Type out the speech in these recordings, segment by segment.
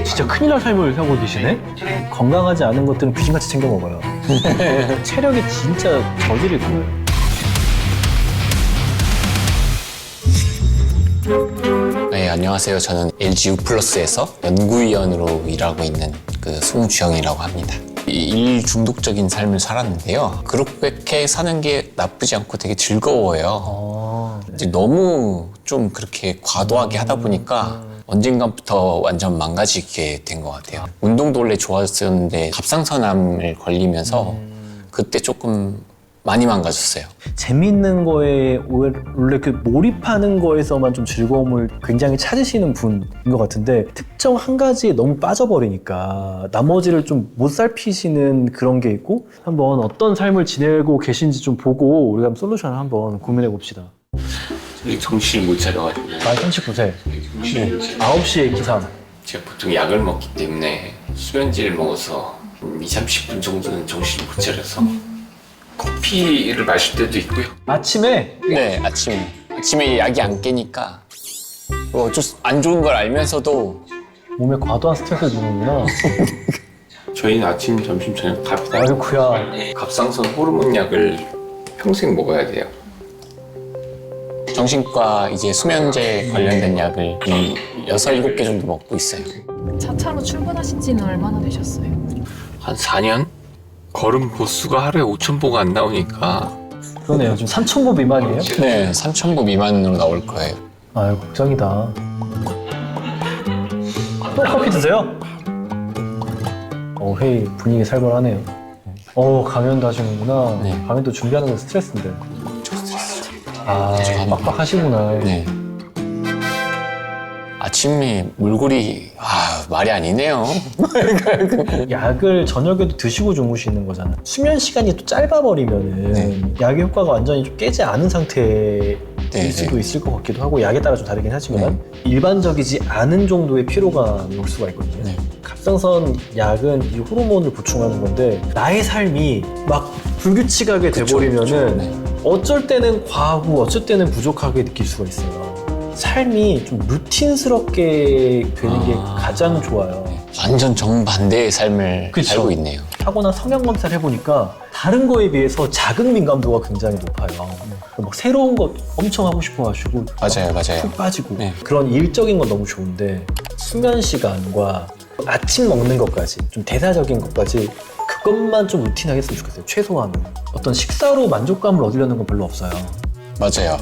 진짜 큰일 날 삶을 살고 계시네? 건강하지 않은 것들은 귀신같이 챙겨 먹어요. 체력이 진짜 저질일 거예요. 네, 안녕하세요. 저는 LG U+에서 연구위원으로 일하고 있는 송주영이라고 합니다. 일 중독적인 삶을 살았는데요. 그렇게 사는 게 나쁘지 않고 되게 즐거워요. 이제 너무 좀 그렇게 과도하게 하다 보니까 언젠가부터 완전 망가지게 된 것 같아요. 운동도 원래 좋았었는데 갑상선암을 걸리면서 그때 조금 많이 망가졌어요. 재밌는 거에 원래 그 몰입하는 거에서만 좀 즐거움을 굉장히 찾으시는 분인 것 같은데 특정 한 가지에 너무 빠져버리니까 나머지를 좀 못 살피시는 그런 게 있고 한번 어떤 삶을 지내고 계신지 좀 보고 우리가 한번 솔루션을 한번 고민해 봅시다. 정신을 못 차려가지고 나이 39세. 9시에 기상. 제가 보통 약을 먹기 때문에 수면제를 먹어서 2~30분 정도는 정신을 못 차려서 커피를 마실 때도 있고요. 아침에? 네, 아침에 약이 안 깨니까 안 좋은 걸 알면서도 몸에 과도한 스트레스를 주는구나. 저희는 아침, 점심, 저녁 갑니다. 아이고야. 갑상선 호르몬 약을 평생 먹어야 돼요. 정신과 이제 수면제 관련된 약을 6~7개 정도 먹고 있어요. 자차로 출근하신 지는 얼마나 되셨어요? 한 4년? 걸음 보수가 하루에 5,000보가 안 나오니까. 그러네요. 지금 3,000보 미만이에요? 네, 3,000보 미만으로 나올 거예요. 아유, 걱정이다. 또 커피 드세요? 회의 분위기 살벌하네요. 강연도 하시는구나. 네. 강연도 준비하는 건 스트레스인데. 빡빡하시구나. 네. 아침에 몰골이 말이 아니네요. 약을 저녁에도 드시고 주무시는 거잖아요. 수면 시간이 또 짧아버리면은 네. 약의 효과가 완전히 좀 깨지 않은 상태일 네, 수도 네. 있을 것 같기도 하고 약에 따라 좀 다르긴 하지만 일반적이지 않은 정도의 피로가 올 수가 있거든요. 네. 갑상선 약은 이 호르몬을 보충하는 건데 나의 삶이 막 불규칙하게 돼버리면은 네. 어쩔 때는 과하고 어쩔 때는 부족하게 느낄 수가 있어요. 삶이 좀 루틴스럽게 되는 게 가장 좋아요. 완전 정반대의 삶을 그쵸. 살고 있네요. 하거나 성형 검사를 해보니까 다른 거에 비해서 자극 민감도가 굉장히 높아요. 막 새로운 것 엄청 하고 싶어가지고 맞아요. 푹 빠지고 네. 그런 일적인 건 너무 좋은데 수면 시간과 아침 먹는 것까지 좀 대사적인 것까지 그것만 좀 루틴하게 했으면 좋겠어요. 최소한으로. 어떤 식사로 만족감을 얻으려는 건 별로 없어요. 맞아요.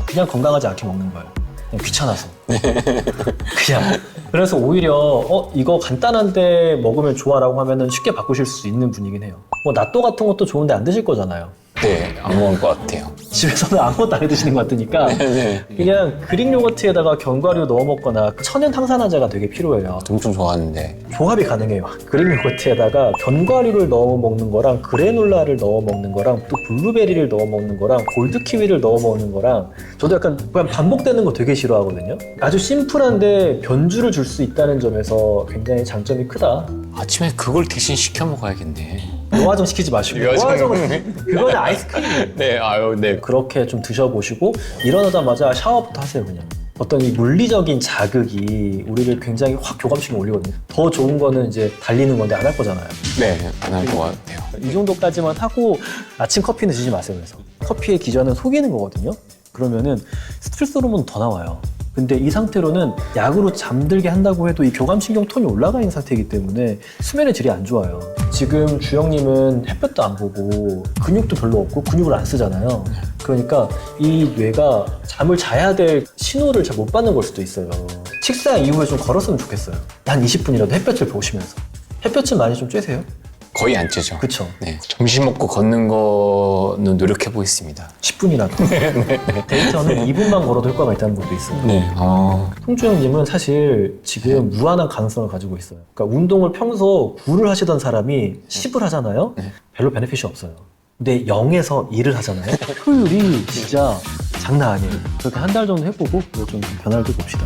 그냥 건강하지 않게 먹는 거예요. 그냥 귀찮아서. 그냥. 그래서 오히려 이거 간단한데 먹으면 좋아라고 하면은 쉽게 바꾸실 수 있는 분이긴 해요. 낫또 같은 것도 좋은데 안 드실 거잖아요. 네, 안 먹을 것 같아요. 집에서는 아무것도 안 해 드시는 것 같으니까 네. 그냥 그릭 요거트에다가 견과류 넣어 먹거나 천연 탄산화제가 되게 필요해요. 엄청 좋아하는데. 조합이 가능해요. 그릭 요거트에다가 견과류를 넣어 먹는 거랑 그래놀라를 넣어 먹는 거랑 또 블루베리를 넣어 먹는 거랑 골드 키위를 넣어 먹는 거랑 저도 약간 그냥 반복되는 거 되게 싫어하거든요. 아주 심플한데 변주를 줄 수 있다는 점에서 굉장히 장점이 크다. 아침에 그걸 대신 시켜 먹어야겠네. 노화정 시키지 마시고 노화정은 그거는 아이스크림. 네, 네. 그렇게 좀 드셔보시고 일어나자마자 샤워부터 하세요. 그냥 어떤 이 물리적인 자극이 우리를 굉장히 확 교감시켜 올리거든요. 더 좋은 거는 이제 달리는 건데 안 할 거잖아요. 네, 안 할 것 같아요. 이 정도까지만 하고 아침 커피는 드시지 마세요. 그래서 커피의 기전은 속이는 거거든요. 그러면은 스트레스 호르몬 더 나와요. 근데 이 상태로는 약으로 잠들게 한다고 해도 이 교감신경 톤이 올라가 있는 상태이기 때문에 수면의 질이 안 좋아요. 지금 주영님은 햇볕도 안 보고 근육도 별로 없고 근육을 안 쓰잖아요. 그러니까 이 뇌가 잠을 자야 될 신호를 잘 못 받는 걸 수도 있어요. 식사 이후에 좀 걸었으면 좋겠어요. 한 20분이라도 햇볕을 보시면서. 햇볕은 많이 좀 쬐세요? 거의 안 찌죠. 그쵸? 네, 점심 먹고 걷는 거는 노력해 보겠습니다. 10분이라도. 데이터는 2분만 걸어도 효과가 있다는 것도 있어요. 네. 송주영님은 사실 지금 무한한 가능성을 가지고 있어요. 그러니까 운동을 평소 9를 하시던 사람이 10을 하잖아요. 별로 베네핏이 없어요. 근데 0에서 2를 하잖아요. 효율이 진짜 장난 아니에요. 그렇게 한 달 정도 해보고 좀 변화를 좀 봅시다.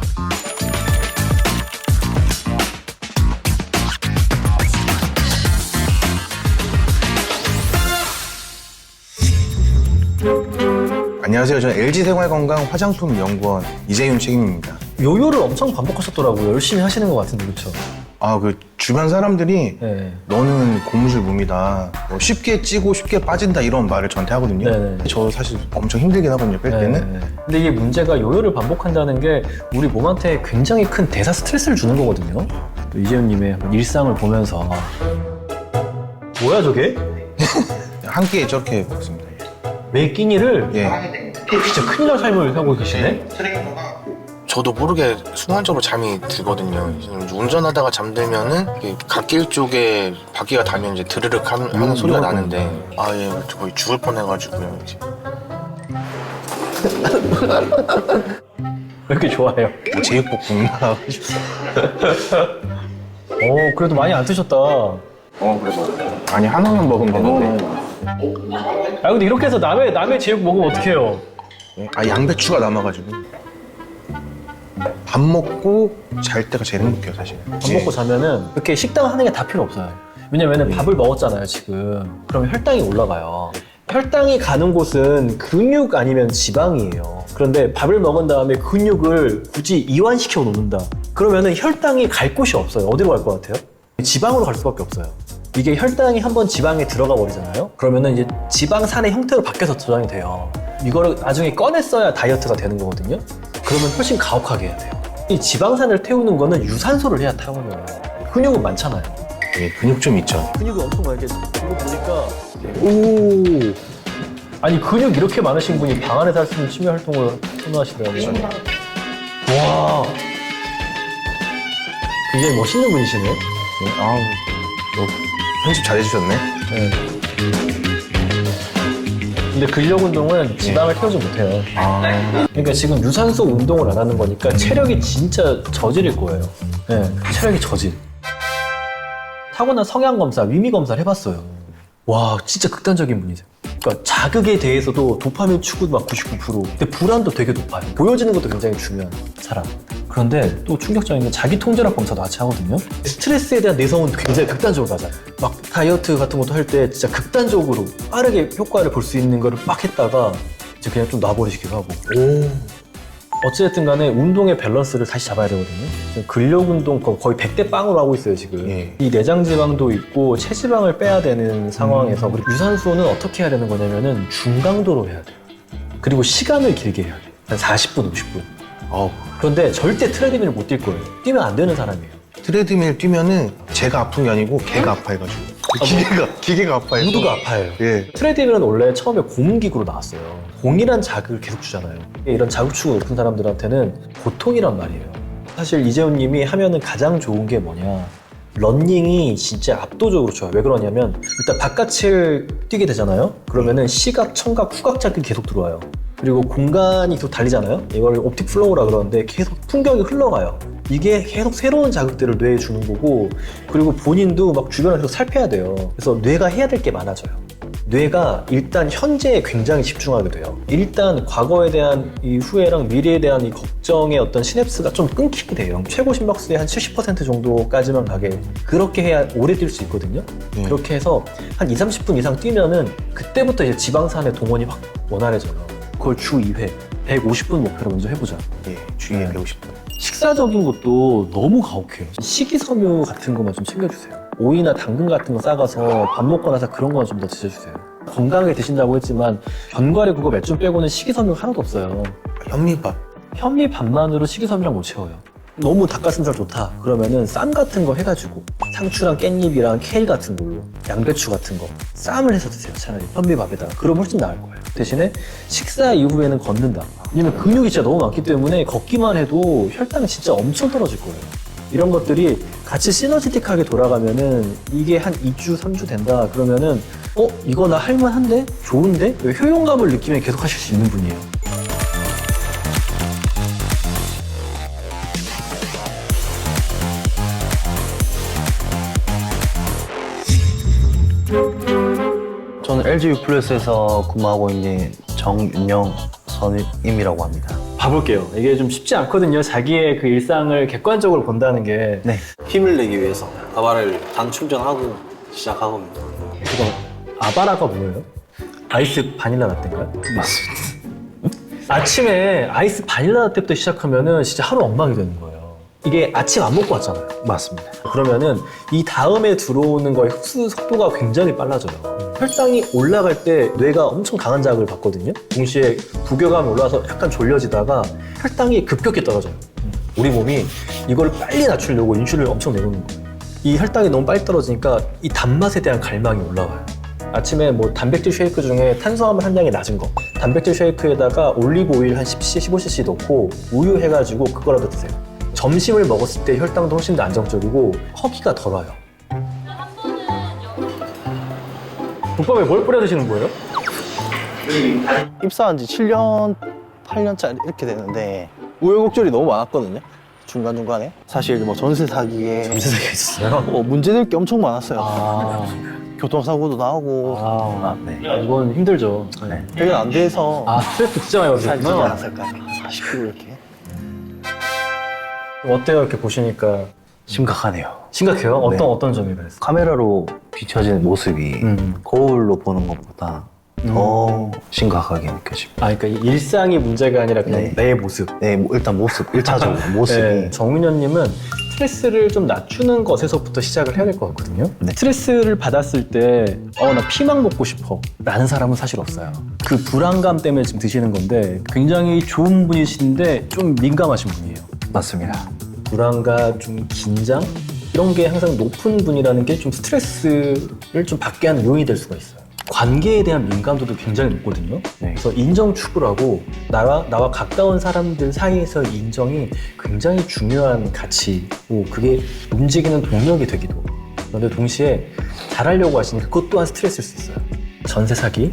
안녕하세요. 저는 LG생활건강 화장품 연구원 이재윤 책임입니다. 요요를 엄청 반복하셨더라고요. 열심히 하시는 것 같은데, 그렇죠? 그 주변 사람들이 네. 너는 고무줄 몸이다. 뭐 쉽게 찌고 쉽게 빠진다 이런 말을 저한테 하거든요. 네네. 저 사실 엄청 힘들긴 하거든요, 뺄 때는. 네. 근데 이게 문제가 요요를 반복한다는 게 우리 몸한테 굉장히 큰 대사 스트레스를 주는 거거든요. 또 이재훈님의 일상을 보면서 뭐야 저게? 한 끼에 저렇게 먹습니다. 매 끼니를 예. 진짜 큰일 날 삶을 하고 계시네? 저도 모르게 순간적으로 잠이 들거든요. 운전하다가 잠들면은 갓길 쪽에 바퀴가 닿으면 이제 드르륵 하는 소리가 나는데 예, 거의 죽을 뻔해가지고요. 이제. 왜 이렇게 좋아해요? 제육볶음 나와가지고. 그래도 많이 안 드셨다. 그래서 아니 하나만 먹으면 되는데. 근데 이렇게 해서 남의 제육 먹으면 어떡해요? 양배추가 남아가지고. 밥 먹고 잘 때가 제일 행복해요, 사실. 밥 먹고 자면은 이렇게 식당 하는 게 다 필요 없어요. 왜냐면은 밥을 먹었잖아요, 지금. 그러면 혈당이 올라가요. 혈당이 가는 곳은 근육 아니면 지방이에요. 그런데 밥을 먹은 다음에 근육을 굳이 이완시켜 놓는다. 그러면은 혈당이 갈 곳이 없어요. 어디로 갈 것 같아요? 지방으로 갈 수밖에 없어요. 이게 혈당이 한번 지방에 들어가 버리잖아요. 그러면은 이제 지방산의 형태로 바뀌어서 저장이 돼요. 이거를 나중에 꺼냈어야 다이어트가 되는 거거든요. 그러면 훨씬 가혹하게 해야 돼요. 이 지방산을 태우는 거는 유산소를 해야 태우는 거예요. 근육은 많잖아요. 예, 근육 좀 있죠. 근육이 엄청 많게 이거 보니까 아니 근육 이렇게 많으신 분이 방 안에서 할 수 있는 취미 활동을 선호하시더라고요. 와, 굉장히 멋있는 분이시네요. 편집 잘해주셨네. 네. 근데 근력 운동은 지방을 태우지 못해요. 그러니까 지금 유산소 운동을 안 하는 거니까 체력이 진짜 저질일 거예요. 네, 체력이 저질. 타고난 성향 검사, 위미 검사를 해봤어요. 와, 진짜 극단적인 분이세요. 그러니까 자극에 대해서도 도파민 추구 막 99%. 근데 불안도 되게 높아요. 보여지는 것도 굉장히 중요한 사람. 그런데 또 충격적인 게 자기 통제력 검사도 같이 하거든요. 스트레스에 대한 내성은 굉장히 극단적으로 가잖아요. 막 다이어트 같은 것도 할 때 진짜 극단적으로 빠르게 효과를 볼 수 있는 거를 막 했다가 이제 그냥 좀 놔버리시기도 하고. 어찌됐든 간에 운동의 밸런스를 다시 잡아야 되거든요. 지금 근력 운동 거의 100대 0으로 하고 있어요, 지금. 예. 이 내장 지방도 있고 체지방을 빼야 되는 상황에서 그리고 유산소는 어떻게 해야 되는 거냐면은 중강도로 해야 돼요. 그리고 시간을 길게 해야 돼요. 한 40분, 50분. 그런데 절대 트레드밀을 못 뛸 거예요. 뛰면 안 되는 사람이에요. 트레드밀 뛰면은 제가 아픈 게 아니고 걔가 아파해가지고. 기계가 아파요. 모두가 아파요. 예. 트레드밀은 원래 처음에 공기구로 나왔어요. 공이란 자극을 계속 주잖아요. 이런 자극추가 높은 사람들한테는 고통이란 말이에요. 사실 이재훈 님이 하면은 가장 좋은 게 뭐냐. 러닝이 진짜 압도적으로 좋아요. 왜 그러냐면 일단 바깥을 뛰게 되잖아요. 그러면은 시각, 청각, 후각 자극이 계속 들어와요. 그리고 공간이 계속 달리잖아요. 이걸 옵틱 플로우라 그러는데 계속 풍경이 흘러가요. 이게 계속 새로운 자극들을 뇌에 주는 거고, 그리고 본인도 막 주변을 계속 살펴야 돼요. 그래서 뇌가 해야 될 게 많아져요. 뇌가 일단 현재에 굉장히 집중하게 돼요. 일단 과거에 대한 이 후회랑 미래에 대한 이 걱정의 어떤 시냅스가 좀 끊기게 돼요. 최고 심박수의 한 70% 정도까지만 가게. 그렇게 해야 오래 뛸 수 있거든요. 그렇게 해서 한 20-30분 이상 뛰면은 그때부터 이제 지방산의 동원이 확 원활해져요. 그걸 주 2회, 150분 목표로 먼저 해보자. 예, 주위에 150분. 식사적인 것도 너무 가혹해요. 식이섬유 같은 것만 좀 챙겨주세요. 오이나 당근 같은 거 싸가서 밥 먹고 나서 그런 거 좀 더 드셔주세요. 건강하게 드신다고 했지만 견과류 그거 몇 점 빼고는 식이섬유가 하나도 없어요. 현미밥. 현미밥만으로 식이섬유랑 못 채워요. 너무 닭가슴살 좋다 그러면은 쌈 같은 거 해가지고 상추랑 깻잎이랑 케일 같은 걸로 양배추 같은 거 쌈을 해서 드세요. 차라리 현미밥에다가. 그럼 훨씬 나을 거예요. 대신에 식사 이후에는 걷는다. 왜냐면 근육이 진짜 너무 많기 때문에 걷기만 해도 혈당이 진짜 엄청 떨어질 거예요. 이런 것들이 같이 시너지틱하게 돌아가면은 이게 한 2주, 3주 된다 그러면은 이거 나 할만한데? 좋은데? 효용감을 느끼면 계속 하실 수 있는 분이에요. 저는 LG U+에서 근무하고 있는 정윤영 선임이라고 합니다. 봐볼게요. 이게 좀 쉽지 않거든요. 자기의 그 일상을 객관적으로 본다는 게. 네. 힘을 내기 위해서 아바를 당 충전하고 시작하거든요. 이거 아바라가 뭐예요? 아이스 바닐라 라떼인가요? 맞습니다. 아침에 아이스 바닐라 라떼부터 시작하면은 진짜 하루 엉망이 되는 거예요. 이게 아침 안 먹고 왔잖아요. 맞습니다. 그러면은 이 다음에 들어오는 거의 흡수 속도가 굉장히 빨라져요. 혈당이 올라갈 때 뇌가 엄청 강한 자극을 받거든요. 동시에 부교감이 올라와서 약간 졸려지다가 혈당이 급격히 떨어져요. 우리 몸이 이걸 빨리 낮추려고 인슐린을 엄청 내놓는 거예요. 이 혈당이 너무 빨리 떨어지니까 이 단맛에 대한 갈망이 올라와요. 아침에 뭐 단백질 쉐이크 중에 탄수화물 함량이 낮은 거, 단백질 쉐이크에다가 올리브 오일 한 10cc, 15cc 넣고 우유 해가지고 그거라도 드세요. 점심을 먹었을 때 혈당도 훨씬 더 안정적이고 허기가 덜 와요. 국밥에 뭘 뿌려 드시는 거예요? 입사한 지 7년, 8년짜리 이렇게 되는데 우여곡절이 너무 많았거든요. 중간중간에. 사실 뭐 전세 사기에 전세사기가 있었어요? 문제될 게 엄청 많았어요. 아, 교통사고도 나고. 네. 이건 힘들죠. 네. 그게 안 돼서 아, 스트레스 진짜 많이 살찌지 받으셨구나. 않았을까. 40kg 이렇게. 어때요? 이렇게 보시니까 심각하네요. 심각해요? 네. 어떤 점이 그랬어요? 카메라로 비춰지는 모습이 거울로 보는 것보다 더 심각하게 느껴집니다. 아, 그러니까 이 일상이 문제가 아니라 그냥 네. 내 모습. 네, 뭐 일단 모습, 1차적으로 모습이 네, 정은현님은 스트레스를 좀 낮추는 것에서부터 시작을 해야 될 것 같거든요. 네. 스트레스를 받았을 때, 나 피망 먹고 싶어. 라는 사람은 사실 없어요. 그 불안감 때문에 지금 드시는 건데, 굉장히 좋은 분이신데, 좀 민감하신 분이에요. 맞습니다. 불안감, 좀 긴장? 이런 게 항상 높은 분이라는 게 좀 스트레스를 좀 받게 하는 요인이 될 수가 있어요. 관계에 대한 민감도도 굉장히 높거든요. 네. 그래서 인정 추구라고 나와 가까운 사람들 사이에서 인정이 굉장히 중요한 가치고 그게 움직이는 동력이 되기도. 그런데 동시에 잘하려고 하시니까 그것 또한 스트레스일 수 있어요. 전세 사기를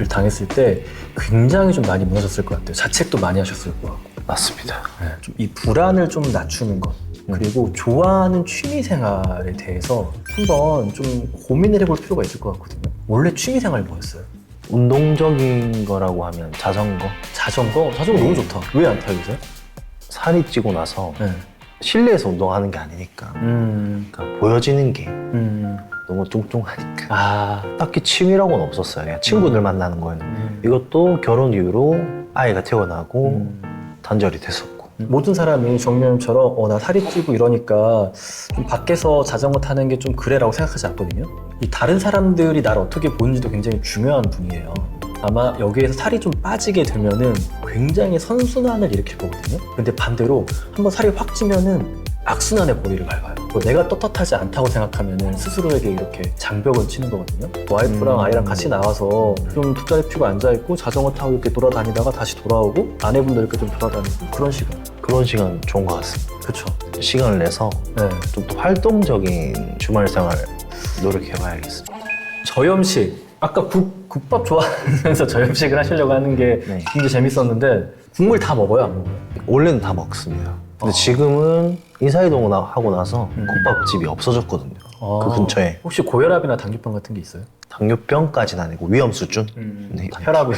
당했을 때 굉장히 좀 많이 무너졌을 것 같아요. 자책도 많이 하셨을 것 같고. 맞습니다. 좀 이 불안을 좀 낮추는 것. 그리고 좋아하는 취미 생활에 대해서 한번 좀 고민을 해볼 필요가 있을 것 같거든요. 원래 취미 생활 뭐였어요? 운동적인 거라고 하면 자전거. 자전거? 자전거 너무 좋다. 왜 안 타요, 요새? 살이 찌고 나서 네. 실내에서 운동하는 게 아니니까 그러니까 보여지는 게 너무 뚱뚱하니까 아, 딱히 취미라고는 없었어요. 그냥 친구들 만나는 거였는데 이것도 결혼 이후로 아이가 태어나고 단절이 됐었고. 모든 사람이 정면처럼 나 살이 찌고 이러니까 좀 밖에서 자전거 타는 게 좀 그래라고 생각하지 않거든요. 이 다른 사람들이 나를 어떻게 보는지도 굉장히 중요한 분이에요. 아마 여기에서 살이 좀 빠지게 되면은 굉장히 선순환을 일으킬 거거든요. 근데 반대로 한번 살이 확 찌면은 악순환의 고리를 밟아요. 뭐 내가 떳떳하지 않다고 생각하면은 스스로에게 이렇게 장벽을 치는 거거든요. 와이프랑 아이랑 같이 나와서 좀 돗자리 피고 앉아있고 자전거 타고 이렇게 돌아다니다가 다시 돌아오고 아내분들께 좀 돌아다니고 그런 시간. 그런 시간 좋은 것 같습니다. 그렇죠. 시간을 내서 네. 좀 더 활동적인 주말 생활 노력해봐야겠습니다. 저염식. 아까 국밥 좋아하면서 저염식을 하시려고 하는 게 네. 굉장히 재밌었는데 국물 다 먹어요, 안 먹어요? 원래는 다 먹습니다. 근데 지금은 인사이동 하고 나서 국밥집이 없어졌거든요. 그 근처에. 혹시 고혈압이나 당뇨병 같은 게 있어요? 당뇨병까지는 아니고 위험 수준. 네. 혈압이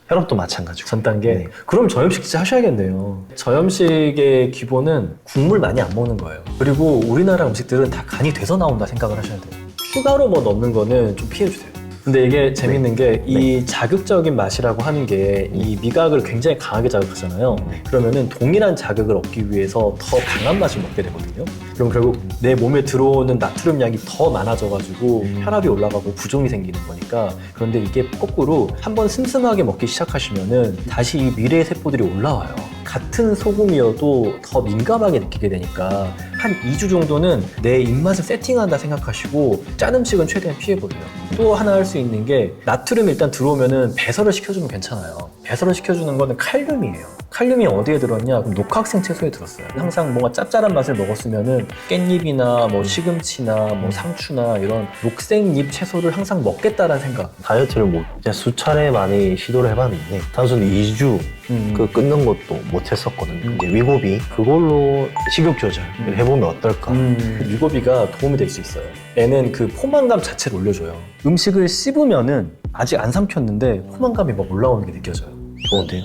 혈압도 마찬가지고. 전 단계. 네. 그럼 저염식 진짜 하셔야겠네요. 저염식의 기본은 국물 많이 안 먹는 거예요. 그리고 우리나라 음식들은 다 간이 돼서 나온다 생각을 하셔야 돼요. 추가로 뭐 넣는 거는 좀 피해 주세요. 근데 이게 재밌는 게 이 자극적인 맛이라고 하는 게 이 미각을 굉장히 강하게 자극하잖아요. 그러면은 동일한 자극을 얻기 위해서 더 강한 맛을 먹게 되거든요. 그럼 결국 내 몸에 들어오는 나트륨 양이 더 많아져가지고 혈압이 올라가고 부종이 생기는 거니까. 그런데 이게 거꾸로 한번 슴슴하게 먹기 시작하시면은 다시 이 미래의 세포들이 올라와요. 같은 소금이어도 더 민감하게 느끼게 되니까 한 2주 정도는 내 입맛을 세팅한다 생각하시고 짠 음식은 최대한 피해보세요. 또 하나 할 수 있는 게 나트륨이 일단 들어오면은 배설을 시켜주면 괜찮아요. 배설을 시켜주는 거는 칼륨이에요. 칼륨이 어디에 들었냐? 그럼 녹화학생 채소에 들었어요. 항상 뭔가 짭짤한 맛을 먹었으면은 깻잎이나 뭐 시금치나 뭐 상추나 이런 녹색잎 채소를 항상 먹겠다라는 생각. 다이어트를 이제 수차례 많이 시도를 해봤는데 단순히 2주 그 끊는 것도 못했었거든요. 이제 위고비 그걸로 식욕 조절을 해보면 어떨까. 유고비가 도움이 될 수 있어요. 얘는 그 포만감 자체를 올려줘요. 음식을 씹으면은 아직 안 삼켰는데 포만감이 막 올라오는 게 느껴져요. 좋은데요?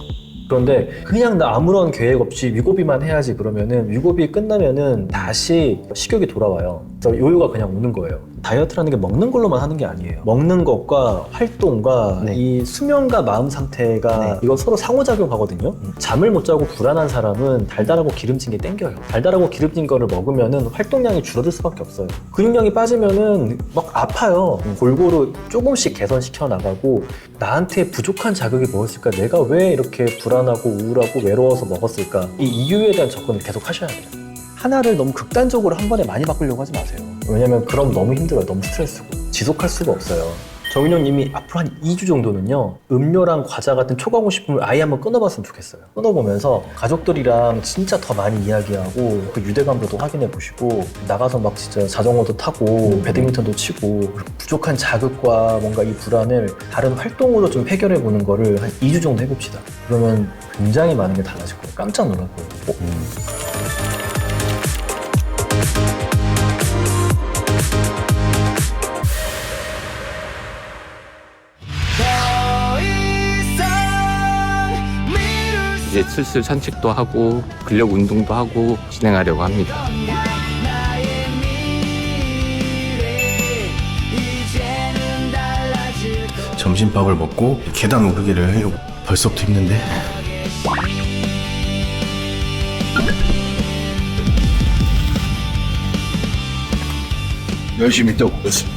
그런데 그냥 나 아무런 계획 없이 위고비만 해야지 그러면은 위고비 끝나면은 다시 식욕이 돌아와요. 그래서 요요가 그냥 오는 거예요. 다이어트라는 게 먹는 걸로만 하는 게 아니에요. 먹는 것과 활동과 네. 이 수면과 마음 상태가 네. 이거 서로 상호작용하거든요. 잠을 못 자고 불안한 사람은 달달하고 기름진 게 땡겨요. 달달하고 기름진 거를 먹으면은 활동량이 줄어들 수밖에 없어요. 근육량이 빠지면은 막 아파요. 골고루 조금씩 개선시켜 나가고 나한테 부족한 자극이 뭐였을까? 내가 왜 이렇게 불안하고 우울하고 외로워서 먹었을까? 이 이유에 대한 접근을 계속 하셔야 돼요. 하나를 너무 극단적으로 한 번에 많이 바꾸려고 하지 마세요. 왜냐면 그럼 너무 힘들어요. 너무 스트레스고. 지속할 수가 없어요. 정인호님이 앞으로 한 2주 정도는요, 음료랑 과자 같은 초과공식품을 아예 한번 끊어봤으면 좋겠어요. 끊어보면서 가족들이랑 진짜 더 많이 이야기하고 그 유대감도도 확인해 보시고 나가서 막 진짜 자전거도 타고 배드민턴도 치고 부족한 자극과 뭔가 이 불안을 다른 활동으로 좀 해결해 보는 거를 한 2주 정도 해봅시다. 그러면 굉장히 많은 게 달라질 거예요. 깜짝 놀랄 거예요. 이제 슬슬 산책도 하고 근력 운동도 하고 진행하려고 합니다. 점심밥을 먹고 계단 오르기를 하려고. 벌써부터 힘든데. 열심히 뛰고 있습니다.